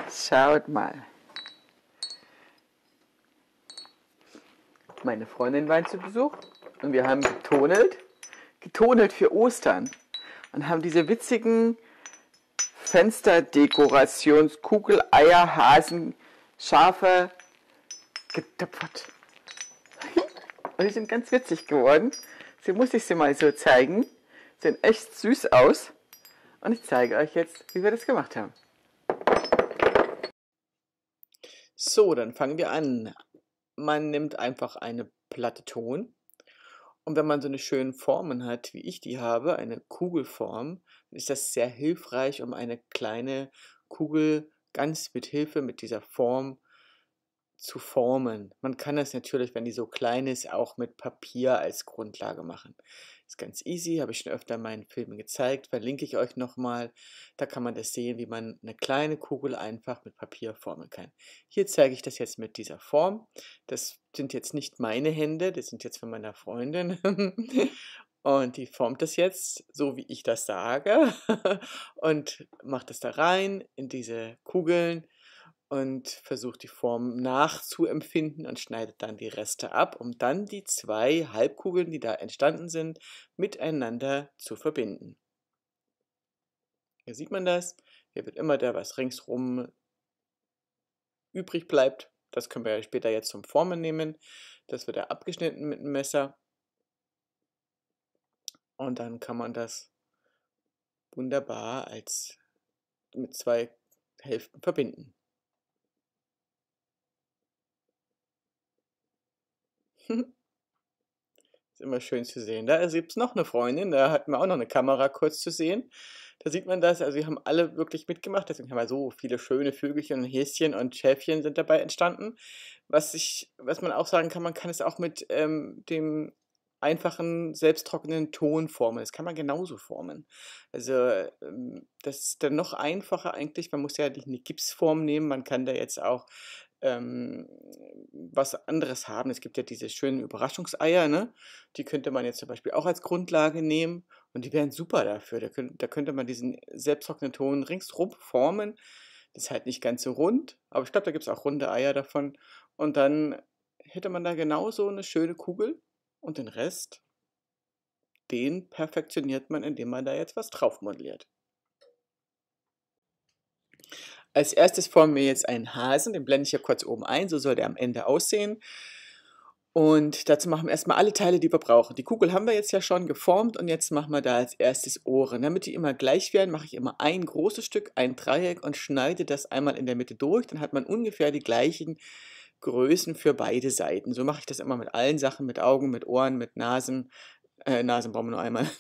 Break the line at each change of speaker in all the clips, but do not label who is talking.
Schaut mal. Meine Freundin war zu Besuch und wir haben getonelt für Ostern und haben diese witzigen Fensterdekorationskugel, Eier, Hasen, Schafe getöpfert. Und die sind ganz witzig geworden. Sie muss ich sie mal so zeigen. Sehen echt süß aus. Und ich zeige euch jetzt, wie wir das gemacht haben. So, dann fangen wir an. Man nimmt einfach eine Platte Ton. Und wenn man so eine schöne Formen hat, wie ich die habe, eine Kugelform, dann ist das sehr hilfreich, um eine kleine Kugel ganz mit Hilfe mit dieser Form zu formen. Man kann das natürlich, wenn die so klein ist, auch mit Papier als Grundlage machen. Ist ganz easy, habe ich schon öfter in meinen Filmen gezeigt, verlinke ich euch nochmal. Da kann man das sehen, wie man eine kleine Kugel einfach mit Papier formen kann. Hier zeige ich das jetzt mit dieser Form. Das sind jetzt nicht meine Hände, das sind jetzt von meiner Freundin. Und die formt das jetzt, so wie ich das sage. Und macht das da rein in diese Kugeln und versucht die Form nachzuempfinden und schneidet dann die Reste ab, um dann die zwei Halbkugeln, die da entstanden sind, miteinander zu verbinden. Hier sieht man das. Hier wird immer da was ringsrum übrig bleibt. Das können wir ja später jetzt zum Formen nehmen. Das wird ja abgeschnitten mit einem Messer. Und dann kann man das wunderbar mit zwei Hälften verbinden. Ist immer schön zu sehen. Da gibt es noch eine Freundin, da hatten wir auch noch eine Kamera kurz zu sehen. Da sieht man das, also die haben alle wirklich mitgemacht, deswegen haben wir so viele schöne Vögelchen und Häschen und Schäfchen sind dabei entstanden. Was man auch sagen kann, man kann es auch mit dem einfachen, selbsttrocknenden Ton formen. Das kann man genauso formen. Also das ist dann noch einfacher eigentlich. Man muss ja nicht eine Gipsform nehmen, man kann da jetzt auch ähm, was anderes haben. Es gibt ja diese schönen Überraschungseier, ne? Die könnte man jetzt zum Beispiel auch als Grundlage nehmen und die wären super dafür. Da könnte man diesen selbsttrocknenden Ton ringsrum formen. Das ist halt nicht ganz so rund, aber ich glaube, da gibt es auch runde Eier davon. Und dann hätte man da genauso eine schöne Kugel und den Rest, den perfektioniert man, indem man da jetzt was drauf modelliert. Als erstes formen wir jetzt einen Hasen, den blende ich hier kurz oben ein, so soll der am Ende aussehen. Und dazu machen wir erstmal alle Teile, die wir brauchen. Die Kugel haben wir jetzt ja schon geformt und jetzt machen wir da als erstes Ohren. Damit die immer gleich werden, mache ich immer ein großes Stück, ein Dreieck und schneide das einmal in der Mitte durch. Dann hat man ungefähr die gleichen Größen für beide Seiten. So mache ich das immer mit allen Sachen, mit Augen, mit Ohren, mit Nasen. Nasen brauchen wir nur einmal.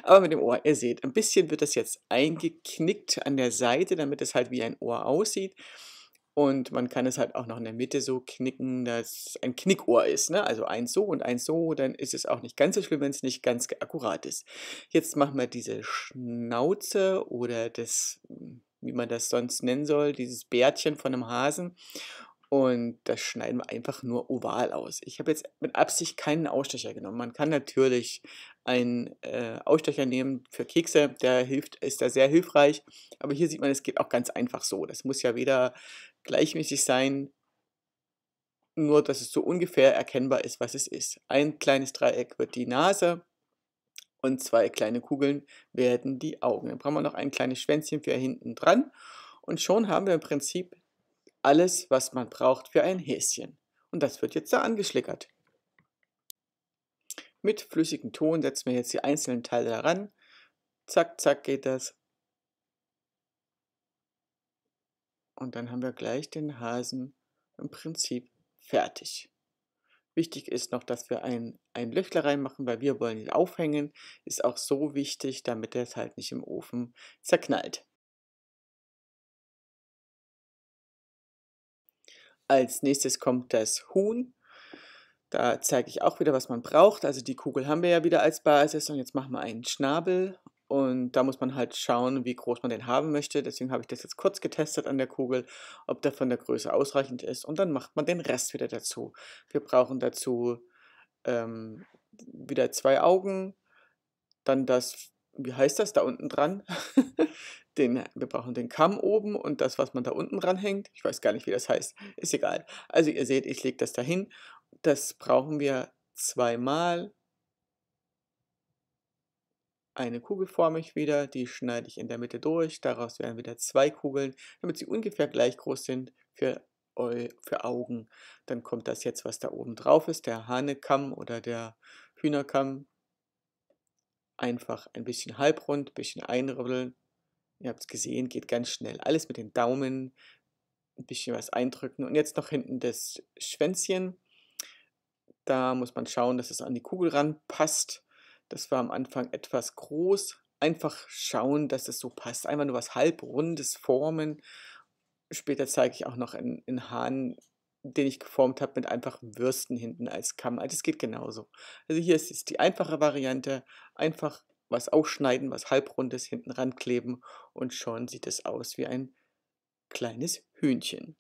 Aber mit dem Ohr, ihr seht, ein bisschen wird das jetzt eingeknickt an der Seite, damit es halt wie ein Ohr aussieht. Und man kann es halt auch noch in der Mitte so knicken, dass es ein Knickohr ist, ne? Also eins so und eins so, dann ist es auch nicht ganz so schlimm, wenn es nicht ganz akkurat ist. Jetzt machen wir diese Schnauze oder das, wie man das sonst nennen soll, dieses Bärtchen von einem Hasen. Und das schneiden wir einfach nur oval aus. Ich habe jetzt mit Absicht keinen Ausstecher genommen. Man kann natürlich einen Ausstecher nehmen für Kekse, der ist da sehr hilfreich. Aber hier sieht man, es geht auch ganz einfach so. Das muss ja weder gleichmäßig sein, nur dass es so ungefähr erkennbar ist, was es ist. Ein kleines Dreieck wird die Nase und zwei kleine Kugeln werden die Augen. Dann brauchen wir noch ein kleines Schwänzchen für hinten dran und schon haben wir im Prinzip alles, was man braucht für ein Häschen. Und das wird jetzt da angeschlickert. Mit flüssigem Ton setzen wir jetzt die einzelnen Teile daran. Zack, zack geht das. Und dann haben wir gleich den Hasen im Prinzip fertig. Wichtig ist noch, dass wir ein Löchler reinmachen, weil wir wollen ihn aufhängen. Ist auch so wichtig, damit er es halt nicht im Ofen zerknallt. Als nächstes kommt das Huhn. Da zeige ich auch wieder, was man braucht. Also die Kugel haben wir ja wieder als Basis und jetzt machen wir einen Schnabel. Und da muss man halt schauen, wie groß man den haben möchte. Deswegen habe ich das jetzt kurz getestet an der Kugel, ob der von der Größe ausreichend ist. Und dann macht man den Rest wieder dazu. Wir brauchen dazu wieder zwei Augen, dann das wie heißt das, da unten dran? Wir brauchen den Kamm oben und das, was man da unten dran hängt. Ich weiß gar nicht, wie das heißt. Ist egal. Also ihr seht, ich lege das dahin. Das brauchen wir zweimal. Eine Kugel forme ich wieder, die schneide ich in der Mitte durch. Daraus werden wieder zwei Kugeln, damit sie ungefähr gleich groß sind für Augen. Dann kommt das jetzt, was da oben drauf ist, der Hanekamm oder der Hühnerkamm. Einfach ein bisschen halbrund, ein bisschen einrütteln. Ihr habt es gesehen, geht ganz schnell. Alles mit den Daumen, ein bisschen was eindrücken. Und jetzt noch hinten das Schwänzchen. Da muss man schauen, dass es an die Kugel ranpasst. Das war am Anfang etwas groß. Einfach schauen, dass es so passt. Einfach nur was halbrundes formen. Später zeige ich auch noch einen Hahn, den ich geformt habe mit einfachen Würsten hinten als Kamm. Also das geht genauso. Also hier ist es die einfache Variante. Einfach was ausschneiden, was halbrundes hinten rankleben und schon sieht es aus wie ein kleines Hühnchen.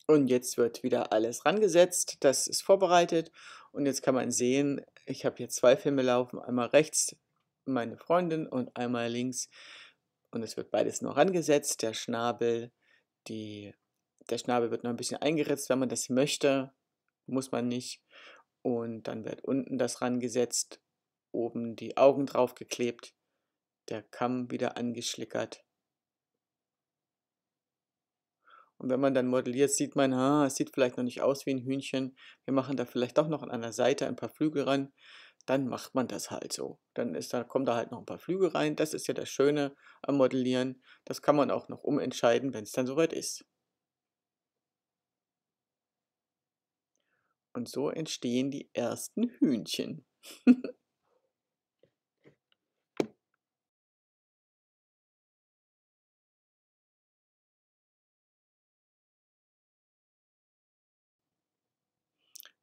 Und jetzt wird wieder alles rangesetzt, das ist vorbereitet und jetzt kann man sehen, ich habe hier zwei Filme laufen, einmal rechts meine Freundin und einmal links und es wird beides noch rangesetzt, der Schnabel wird noch ein bisschen eingeritzt, wenn man das möchte, muss man nicht und dann wird unten das rangesetzt, oben die Augen drauf geklebt, der Kamm wieder angeschlickert. Und wenn man dann modelliert, sieht man, es sieht vielleicht noch nicht aus wie ein Hühnchen. Wir machen da vielleicht doch noch an einer Seite ein paar Flügel ran. Dann macht man das halt so. Kommen da halt noch ein paar Flügel rein. Das ist ja das Schöne am Modellieren. Das kann man auch noch umentscheiden, wenn es dann soweit ist. Und so entstehen die ersten Hühnchen.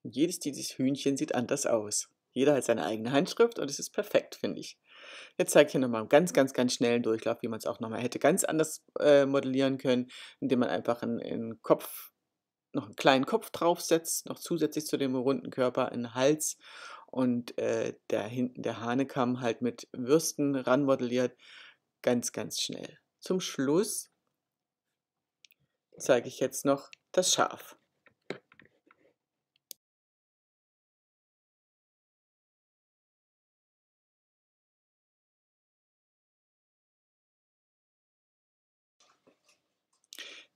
Jedes dieses Hühnchen sieht anders aus. Jeder hat seine eigene Handschrift und es ist perfekt, finde ich. Jetzt zeige ich hier nochmal einen ganz, ganz, ganz schnellen Durchlauf, wie man es auch nochmal hätte ganz anders modellieren können, indem man einfach noch einen kleinen Kopf draufsetzt, noch zusätzlich zu dem runden Körper einen Hals und hinten der Hanekamm halt mit Würsten ranmodelliert. Ganz, ganz schnell. Zum Schluss zeige ich jetzt noch das Schaf.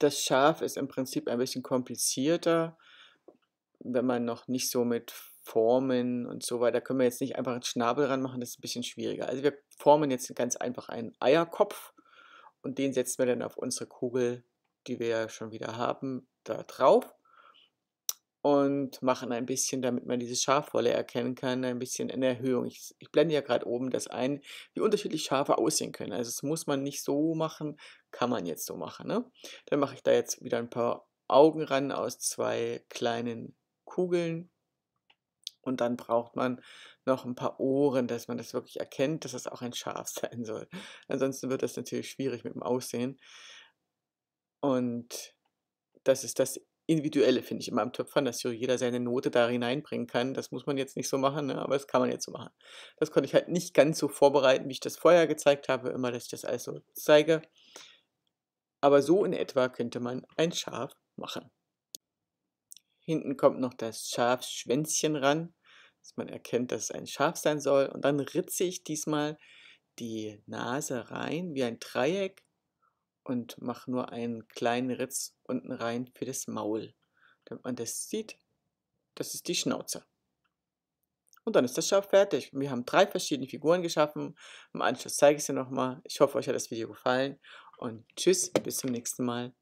Das Schaf ist im Prinzip ein bisschen komplizierter, wenn man noch nicht so mit Formen und so weiter können wir jetzt nicht einfach 'n Schnabel ranmachen, das ist 'n bisschen schwieriger. Also, wir formen jetzt ganz einfach einen Eierkopf und den setzen wir dann auf unsere Kugel, die wir ja schon wieder haben, da drauf und machen ein bisschen, damit man diese Schafwolle erkennen kann, ein bisschen in Erhöhung. Ich blende ja grad oben das ein, wie unterschiedlich Schafe aussehen können. Also, das muss man nicht so machen, kann man jetzt so machen, ne? Dann mache ich da jetzt wieder 'n paar Augen ran aus 2 kleinen Kugeln und dann braucht man noch 'n paar Ohren, dass man das wirklich erkennt, dass das auch ein Schaf sein soll. Ansonsten wird das natürlich schwierig mit dem Aussehen. Und das ist das Individuelle, finde ich, immer am Töpfern, dass so jeder seine Note da hineinbringen kann. Das muss man jetzt nicht so machen, ne, aber das kann man jetzt so machen. Das konnte ich halt nicht ganz so vorbereiten, wie ich das vorher gezeigt habe, immer, dass ich das alles so zeige. Aber so in etwa könnte man ein Schaf machen. Hinten kommt noch das Schafsschwänzchen ran, dass man erkennt, dass es ein Schaf sein soll. Und dann ritze ich diesmal die Nase rein wie ein Dreieck und mache nur einen kleinen Ritz unten rein für das Maul. Damit man das sieht, das ist die Schnauze. Und dann ist das Schaf fertig. Wir haben 3 verschiedene Figuren geschaffen. Im Anschluss zeige ich sie nochmal. Ich hoffe, euch hat das Video gefallen und tschüss, bis zum nächsten Mal.